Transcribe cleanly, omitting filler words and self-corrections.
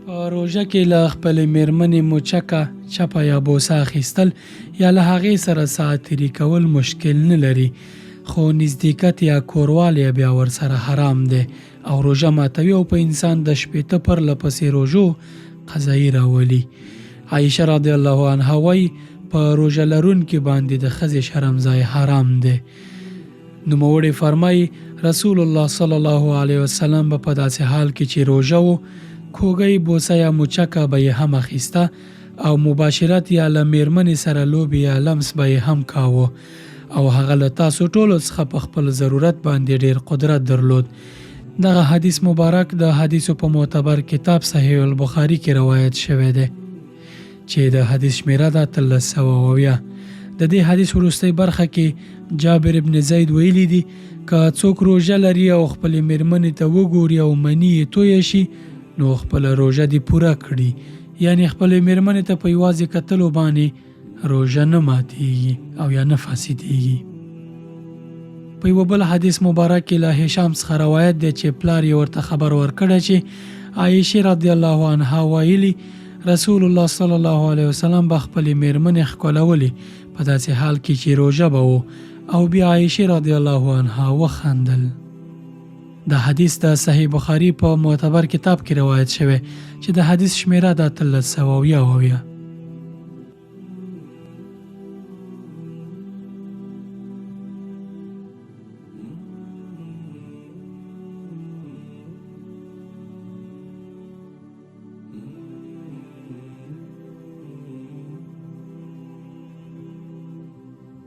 په روژه کې له خپلې میرمنې موچکه، چپه یا بوسه اخیستل یا له هغې سره ساعت تېري کول مشکل نه لري، خو نزدېکت یا کوروالی بیا ورسره حرام دی او روژه ماتوي او په انسان د شپېته پرله پسې روژو قضایي راولي. عایشه رضی الله عنها وایي په روژه لرونکي باندې د ښځې شرمځای حرام دی. نوموړې فرمایي رسول الله صلی الله علیه وسلم به په داسې حال کې چې روژه و کوږی بوسه یا موچکه به یې هم اخیسته او مباشرت یا له میرمنې سره لوبې یا لمس به یې هم کاوه او هغه له تاسو ټولو څخه په خپل ضرورت باندې ډیر قدرت درلود. دغه حدیث مبارک د حدیثو په معتبر کتاب صحیح البخاري کې روایت شوی دی چې د حدیث شمیره ده 1300. د دې حدیث وروستۍ برخه کې جابر ابن زید ویلی دی که څوک روژه لري او خپل میرمنې ته وګوري او منی یې تویه شي نو خپل روژه دی پوره کړي، یعنی خپل میرمنې ته په یوازې کتلو باندې روژه نه ماتیږي او یا نه فاسدیږي. په یو بل حدیث مبارک کې له هشام څخه روایت دی چې پلار یې ورته خبر ورکړی چې عایشه رضی الله عنها ویلي رسول الله صلی الله علیه وسلم به خپلې میرمنې ښکلولې په داسې حال کې چې روژه به و او بیا عایشه رضی الله عنها وخندل. د حدیث د صحیح بخاري په معتبر کتاب کې روایت شوی چې د حدیث شمیره د 1300.